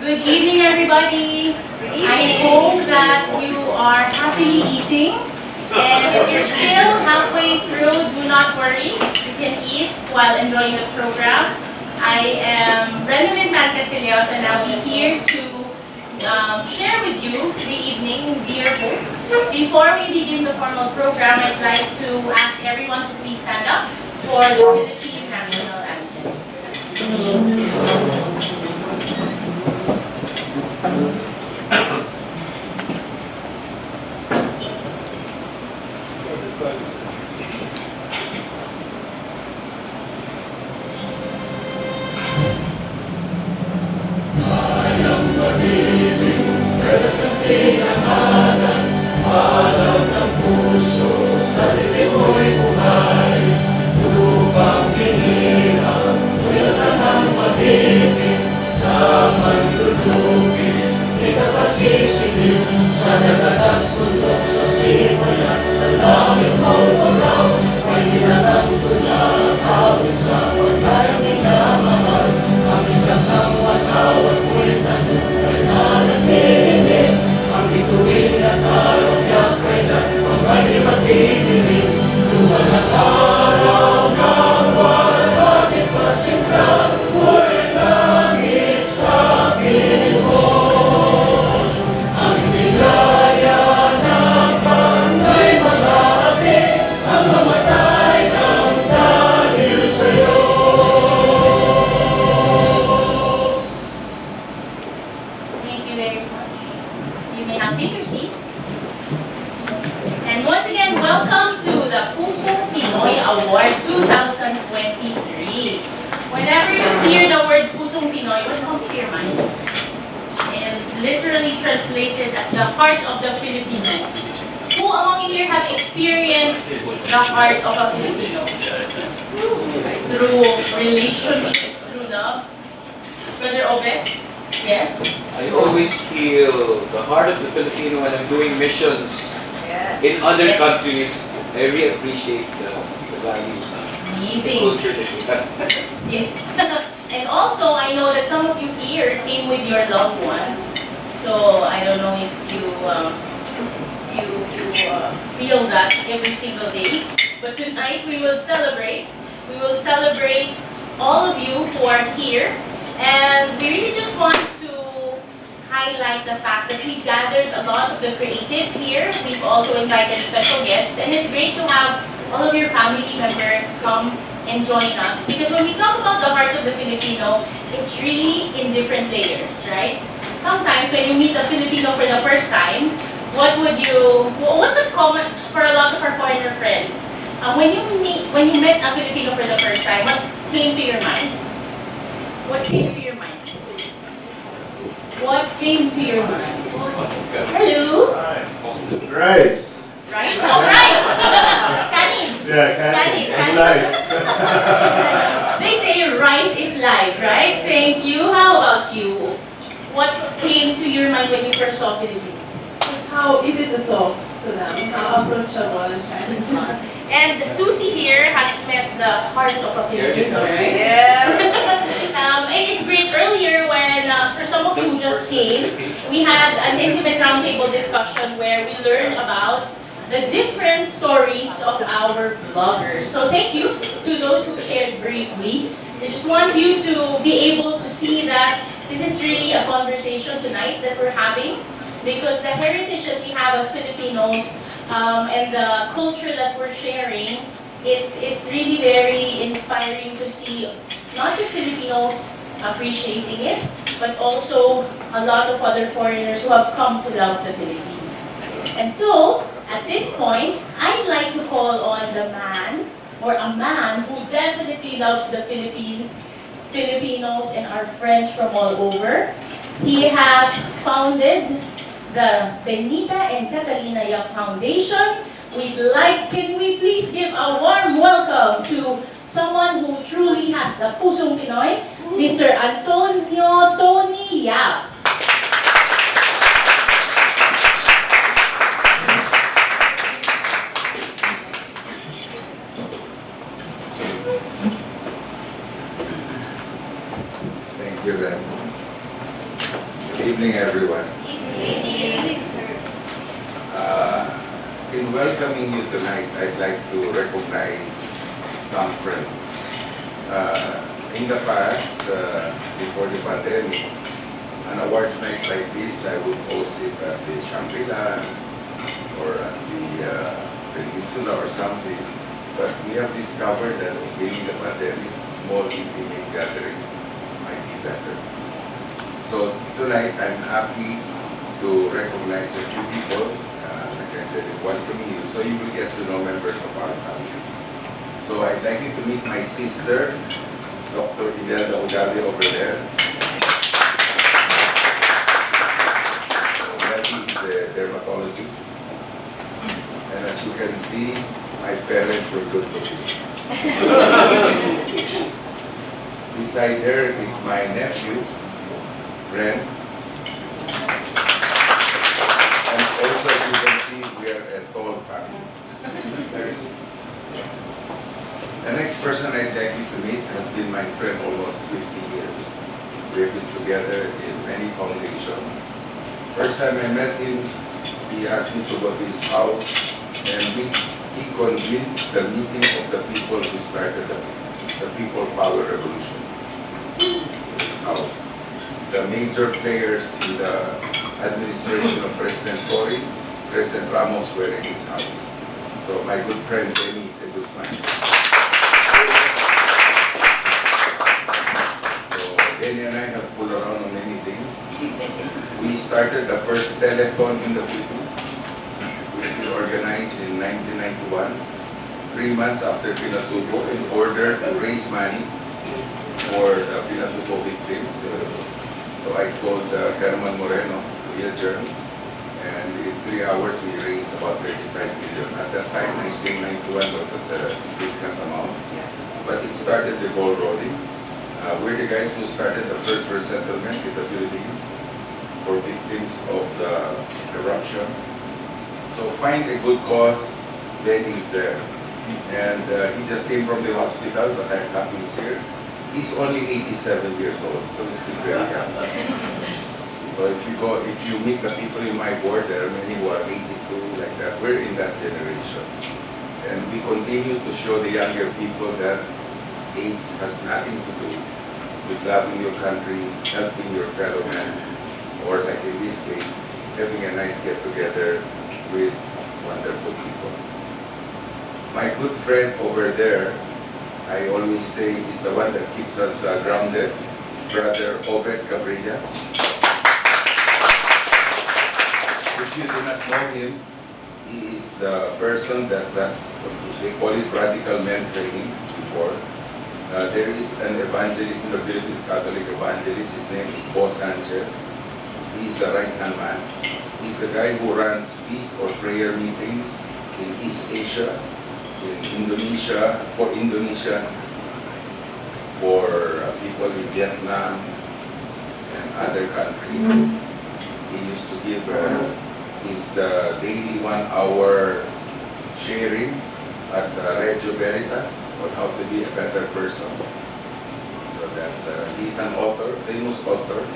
Good evening, everybody. I hope that you are happily eating. And if you're still halfway through, do not worry. You can eat while enjoying the program. I am Renalyn Castillos, and I'll be here to share with you the evening, be your host. Before we begin the formal program, I'd like to ask everyone to please stand up for the Philippine National Anthem. In other countries, I really appreciate the values, the culture that we have. Yes. And also, I know that some of you here came with your loved ones. So I don't know if you feel that every single day. But tonight we will celebrate. We will celebrate all of you who are here. And we really just want to highlight the fact that we gathered a lot of the creatives here. We've also invited special guests, and it's great to have all of your family members come and join us. Because when we talk about the heart of the Filipino, it's really in different layers, right? Sometimes when you meet a Filipino for the first time, what's a common for a lot of our foreigner friends? When you met a Filipino for the first time, what came to your mind? What came to your mind? What came to your mind? Hello? Rice. Rice? Oh, rice! Kanin. Yeah, Kanin. It's life. They say rice is life, right? Thank you. How about you? What came to your mind when you first saw Filipino? How easy to talk to them, how approachable and kind of fun. And Susie here has met the heart of a Filipino, right? Yeah. It's great. Earlier when, for some of you who just came, we had an intimate roundtable discussion where we learned about the different stories of our vloggers. So thank you to those who shared briefly. I just want you to be able to see that this is really a conversation tonight that we're having, because the heritage that we have as Filipinos and the culture that we're sharing, it's really very inspiring to see not just Filipinos appreciating it, but also a lot of other foreigners who have come to love the Philippines. And so, at this point, I'd like to call on the man, or a man who definitely loves the Philippines, Filipinos, and our friends from all over. He has founded the Benita and Catalina Yap Foundation. Can we please give a warm welcome to someone who truly has the pusong Pinoy, Mr. Antonio Tony Yap. Thank you, Ben. Good evening, everyone. In welcoming you tonight, I'd like to recognize some friends. In the past, before the pandemic, an awards night like this, I would host it at the Shangri-La or at the Peninsula or something. But we have discovered that during the pandemic, small intimate gatherings might be better. So tonight, I'm happy to recognize a few people, like I said, in welcoming you, so you will get to know members of our family. So I'd like you to meet my sister, Dr. Imelda Ugabe over there. Ugabe is a dermatologist. And as you can see, my parents were good looking. Beside her is my nephew, Ren. And also, as you can see, we are a tall family. The next person I'd like you to meet has been my friend almost 50 years. We've been together in many foundations. First time I met him, he asked me to go to his house, and he convened the meeting of the people who started the People Power Revolution in his house. The major players in the administration of President Cory, President Ramos were in his house. So my good friend Benny de Guzman. So Benny and I have pulled around on many things. We started the first telethon in the Philippines, which we organized in 1991, 3 months after Pinatubo, in order to raise money for the Pinatubo victims. So I called German Moreno, Via Germs, and in 3 hours we raised about 35 million. At that time, 1991 was a significant amount, but it started the ball rolling. We're the guys who started the first resettlement in the Philippines for victims of the eruption. So find a good cause, Benny is there. And he just came from the hospital, but I'm happy he's here. He's only 87 years old, so he's still very young. So if you meet the people in my board, there are many who are 82, like that. We're in that generation. And we continue to show the younger people that AIDS has nothing to do with loving your country, helping your fellow man, or like in this case, having a nice get-together with wonderful people. My good friend over there, I always say, is the one that keeps us grounded, Brother Obed Cabrillas. If you do not know him, he is the person that does, they call it radical men training before. There is an evangelist in the Philippines, Catholic evangelist, his name is Bo Sanchez. He is the right-hand man. He's the guy who runs feast or prayer meetings in East Asia, in Indonesia, for Indonesians, for people in Vietnam and other countries. He used to give his daily 1-hour sharing at Radio Veritas on how to be a better person. So that's, he's an author, famous author.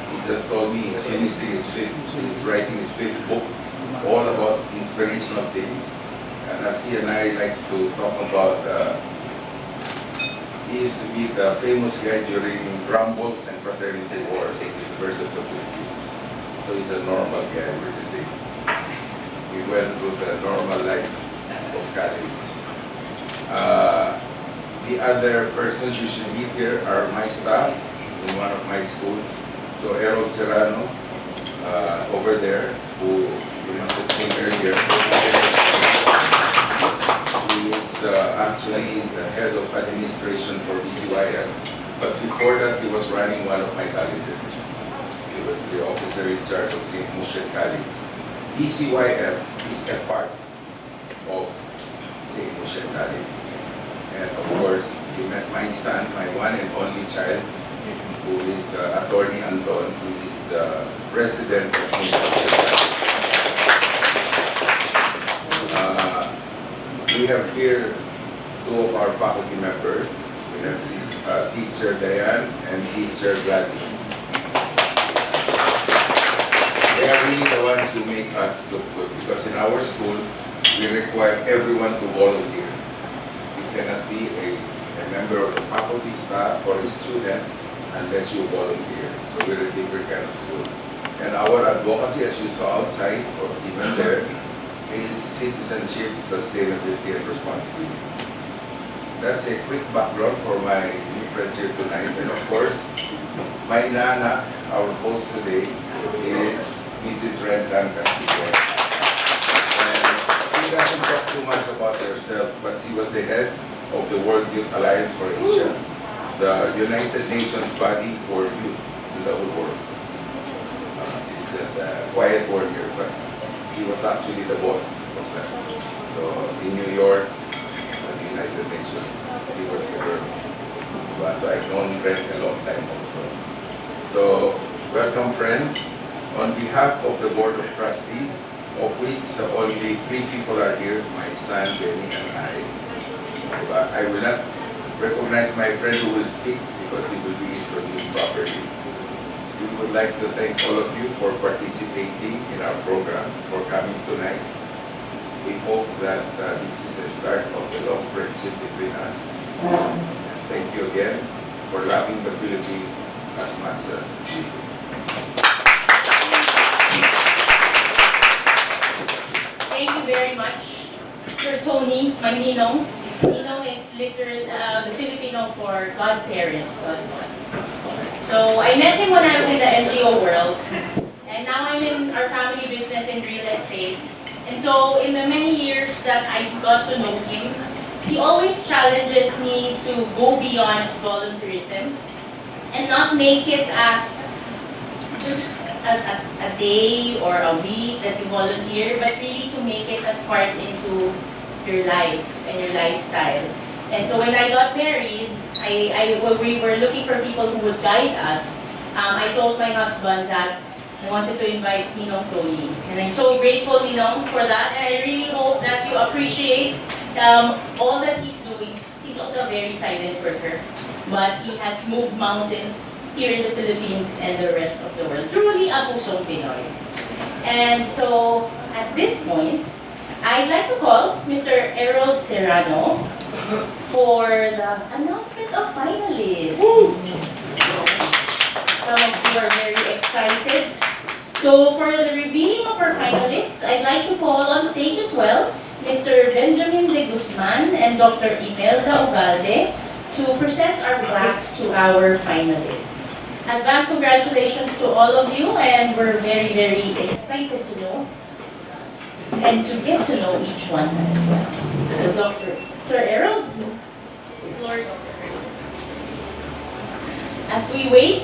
He just told me he's finishing he's writing his 5th book, all about inspirational things. And as he and I like to talk about, he used to be the famous guy during Rumbles and Fraternity Wars in the University of the Philippines. So he's a normal guy, we're the same. We went through the normal life of college. The other persons you should meet here are my staff in one of my schools. So Errol Serrano, over there, who you must have seen earlier. He is actually the head of administration for BCYF. But before that, he was running one of my colleges. He was the officer in charge of St. Musha College. BCYF is a part of St. Musha College. And of course, you met my son, my one and only child, who is Attorney Anton, who is the president of St. Musha College. We have here 2 of our faculty members. We have teacher Diane and teacher Gladys. really the ones who make us look good, because in our school, we require everyone to volunteer. You cannot be a member of the faculty, staff, or a student unless you volunteer. So we're a different kind of school. And our advocacy, as you saw outside, or even there, is citizenship, sustainability, and responsibility. That's a quick background for my new friends here tonight. And of course, my Nana, our host today, is Mrs. Rendan Castillo. And she doesn't talk too much about herself, but she was the head of the World Youth Alliance for Asia, the United Nations body for youth in the whole world. She's just a quiet warrior, but she was actually the boss of that. So in New York, at the United Nations, she was the girl. So I've known Ren a long time also. So welcome friends. On behalf of the Board of Trustees, of which only 3 people are here, my son, Benny, and I. I will not recognize my friend who will speak because he will be introduced properly. We would like to thank all of you for participating in our program, for coming tonight. We hope that this is the start of the long friendship between us. Thank you again for loving the Philippines as much as we do. Thank you very much, Sir Tony Ninong. Ninong is literal the Filipino for godparent. So I met him when I was in the NGO world, and now I'm in our family business in real estate. And so in the many years that I got to know him, he always challenges me to go beyond volunteerism and not make it as just a day or a week that you volunteer, but really to make it as part into your life and your lifestyle. And so when I got married, we were looking for people who would guide us. I told my husband that I wanted to invite Ninong Tony. And I'm so grateful, Ninong, for that. And I really hope that you appreciate all that he's doing. He's also a very silent worker, but he has moved mountains here in the Philippines and the rest of the world. Truly a pusong Pinoy. And so, at this point, I'd like to call Mr. Errol Serrano for the announcement of finalists. Some of you are very excited. So, for the revealing of our finalists, I'd like to call on stage as well Mr. Benjamin De Guzman and Dr. Imelda Ugalde to present our plaques to our finalists. Advance congratulations to all of you, and we're very, very excited to know and to get to know each one as well. So, Sir Errol, the floor is yours. As we wait,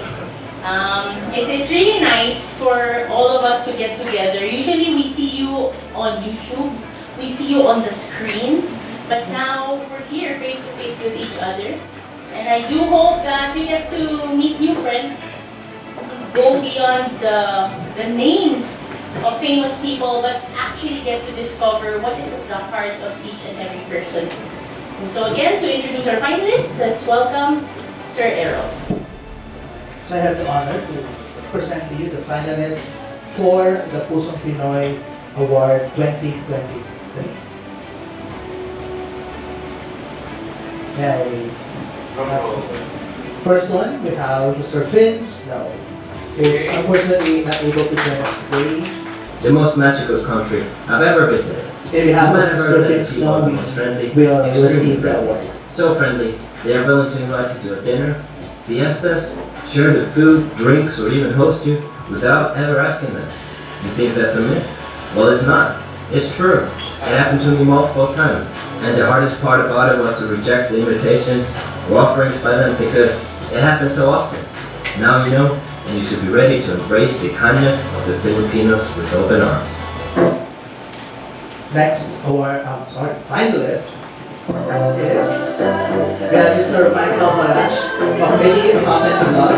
it's really nice for all of us to get together. Usually we see you on YouTube, we see you on the screens, but now we're here face to face with each other. And I do hope that we get to meet new friends, go beyond the names of famous people, but actually get to discover what is at the heart of each and every person. And so again, to introduce our finalists, let's welcome Sir Errol. So I have the honor to present to you the finalists for the Pusong Pinoy Award 2023. Okay. First one, we have Mr. Vince. No, is unfortunately not able to join us today. The most magical country I've ever visited. If we have No matter Mr. where Vince, people no, are we most friendly, will extremely receive the friendly. award. So friendly, they are willing to invite you to a dinner, fiestas, share the food, drinks, or even host you without ever asking them. You think that's a myth? Well, it's not. It's true. It happened to me multiple times. And the hardest part about it was to reject the invitations or offerings by them because it happens so often. Now you know, and you should be ready to embrace the kindness of the Filipinos with open arms. Next, finalist is Mr. Michael Malash of Mini Comment Blog.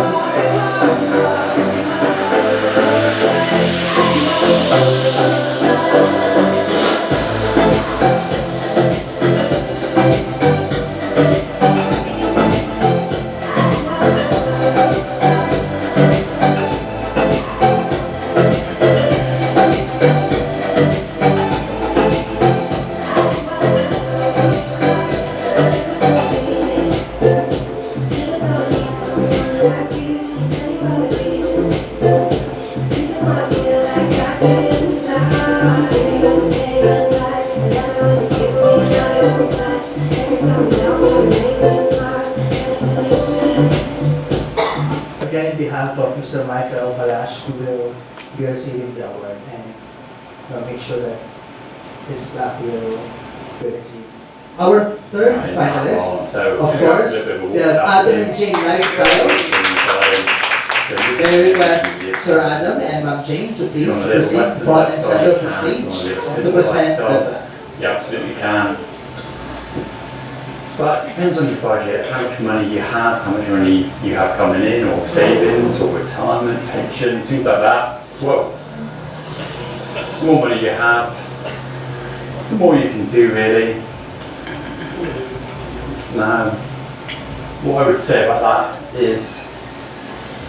Malash, who will be receiving the award, and make sure that his plaque will be received. Our third finalist, of course, we have Adam and Jane Lifestyle. May I request Sir Adam and Ma'am Jane to please proceed front and center of the stage to present the. You absolutely can. But it depends on your budget, how much money you have, how much money you have coming in, or savings, or retirement, pensions, things like that. Well, the more money you have, the more you can do really. Now, what I would say about that is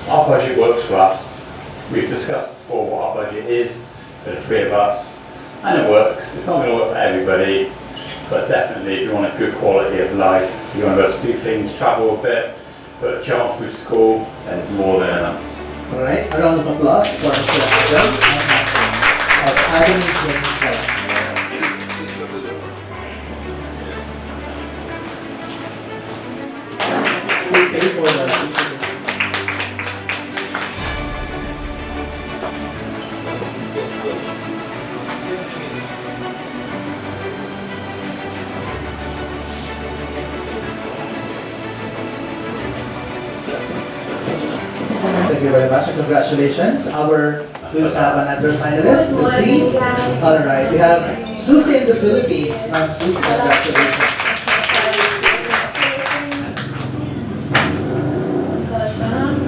our budget works for us. We've discussed before what our budget is for the three of us, and it works. It's not going to work for everybody, but definitely if you want a good quality of life, you want to be able to do things, travel a bit, put a child through school, then it's more than enough. Alright, a round of applause for Sir Adam of Adam and Jane Lifestyle. Please stay for the. Thank you very much and congratulations. We also have another finalist. Let's see. Alright, we have Susie in the Philippines. Ma'am Susie, congratulations.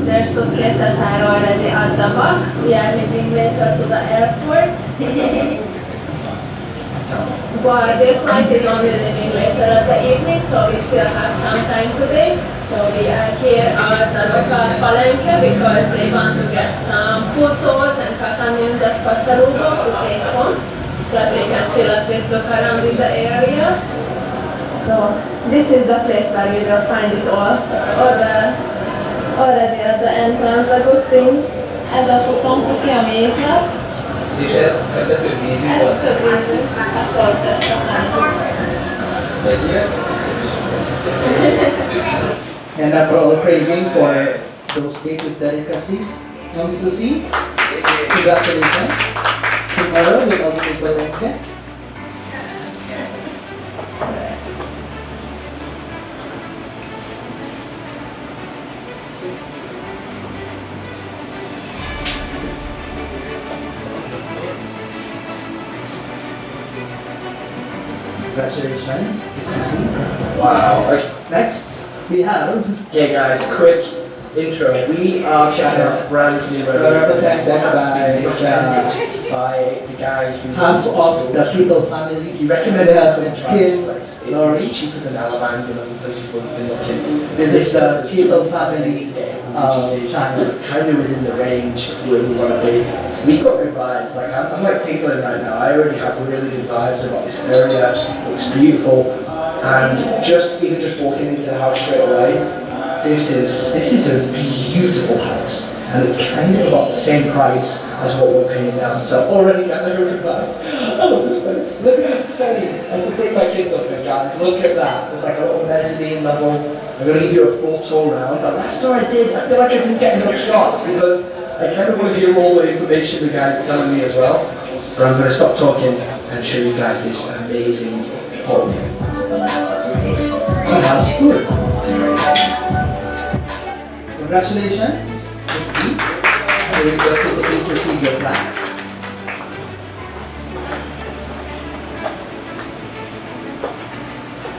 Their suitcases are already at the back. We are heading later to the airport. But their flight is only leaving later at the evening, so we still have some time today. So we are here at the local palenque because they want to get some photos and kakanindas pasalubong to take home. Plus they can still at least look around in the area. So this is the place where we will find it all. Already at the entrance, a good thing. Ez a futónk ki a mézlet. És ez több ízű Ez volt. több ízű. Ezt szolgáltattam. And after all craving for those cake with delicacies, Ma'am Susie, congratulations. Tomorrow we'll also take palenque. Congratulations, Susie. Wow. Next, we have Okay guys, quick intro. We are China brand new represented by the guy who half of the people family. he recommended the skin It's Lori. cheaper than Alabama and places where we've been looking. This is the people family channel. It's kind of within the range where we want to be. We got good vibes. Like I'm like tingling right now. I already have really good vibes about this area. It looks beautiful, and even just walking into the house straight away, this is a beautiful house, and it's kind of about the same price as what we're paying down. So already, guys, I got good vibes. I love this place. Look at this space. I can bring my kids up here, guys. Look at that. There's like a little mezzanine level. I'm gonna give you a full tour around. But last tour I did, I feel like I didn't get enough shots because I kind of want to hear all the information the guys are telling me as well. But I'm going to stop talking and show you guys this amazing home. House tour. Congratulations, Miss B. We request you to please receive your plaque.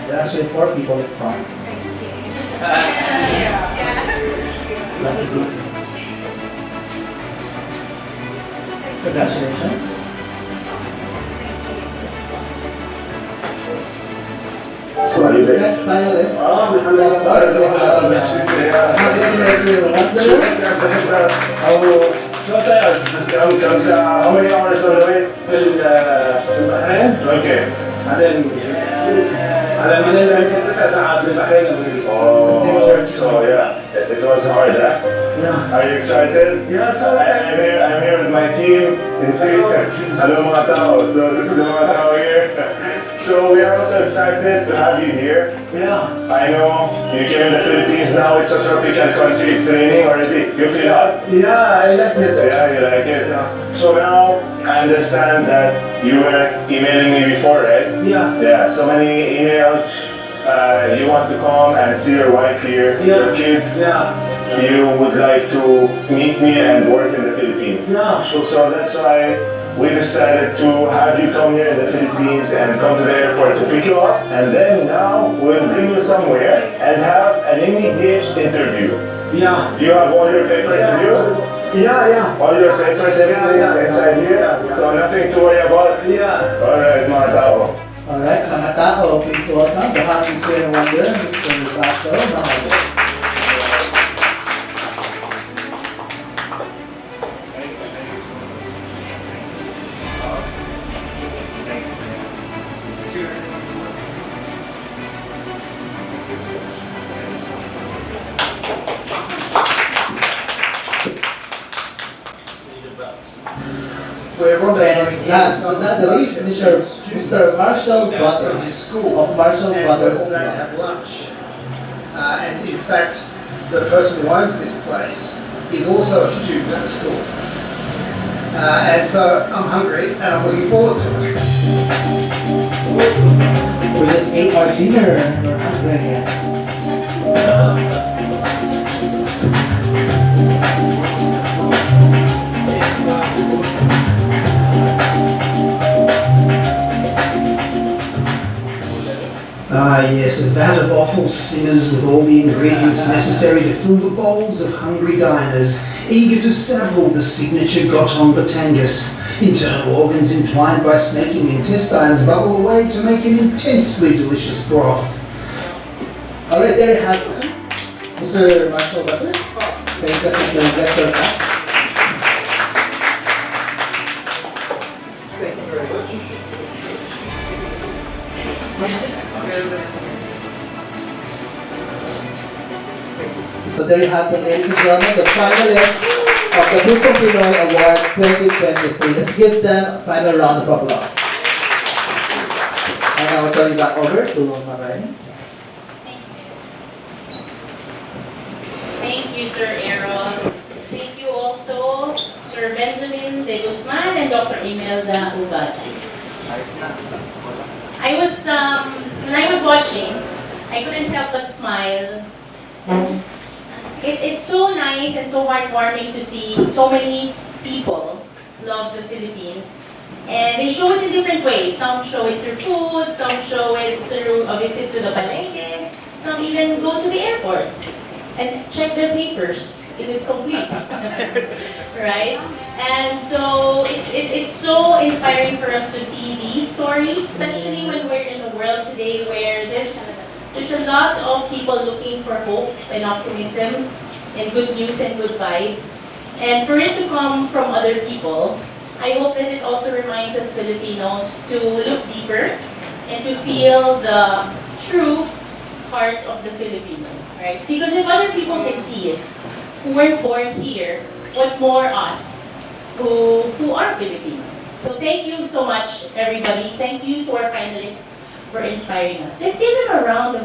There are actually 4 people in front. Lucky group. Congratulations. Next finalist. How many hours on the way to Bahrain? Okay. And then 9 ساعات من البحرين. Oh, so yeah. It was hard, huh? Yeah. Are you excited? Yeah, so I'm here with my team. You see, hello mga tao. So this is the mga tao here. So we are also excited to have you here. Yeah. I know you came in the Philippines now. It's a tropical country. It's raining already. You feel hot? Yeah, I like it. Yeah, you like it. So now I understand that you were emailing me before, right? Yeah. Yeah. So many emails. You want to come and see your wife here, your kids. Yeah. You would like to meet me and work in the Philippines. Yeah. So that's why we decided to have you come here in the Philippines and come to the airport to pick you up. And then now we'll bring you somewhere and have an immediate interview. Yeah. You have all your papers with you? Yeah. All your papers, everything inside here? So nothing to worry about? Yeah. Alright, mga tao. Alright, mga tao, please welcome the Happy Square Wonder, Mr. Pastor Mahal. And last but not the least, Mr. Marshall Butters of Marshall Butters. Have lunch. And in fact, the person who owns this place is also a student at school. And so I'm hungry and I'm looking forward to it. We just ate our dinner and we're hungry again. Ah yes, a vat of offal sinners with all the ingredients necessary to fill the bowls of hungry diners, eager to sample the signature Goton Batangus. Internal organs entwined by snaking intestines bubble away to make an intensely delicious broth. Alright, there you have it. Mr. Marshall Butters. Thank us if you get your back. Thank you very much. So there you have it, ladies and gentlemen, the finalists of the Gusto Pinoy Award 2023. Let's give them a final round of applause. And I will turn you back over to Mariah. Thank you, Sir Aaron. Thank you also, Sir Benjamin De Guzman and Dr. Imelda Ugati. When I was watching, I couldn't help but smile. And just, it's so nice and so heartwarming to see so many people love the Philippines. And they show it in different ways. Some show it through food, some show it through a visit to the palengke, some even go to the airport and check their papers if it's complete. Right? And so it's so inspiring for us to see these stories, especially when we're in a world today where there's a lot of people looking for hope and optimism and good news and good vibes. And for it to come from other people, I hope that it also reminds us Filipinos to look deeper and to feel the true heart of the Filipino, right? Because if other people can see it, who weren't born here, what more us, who are Filipinos. So thank you so much, everybody. Thank you to our finalists for inspiring us. Let's give them a round of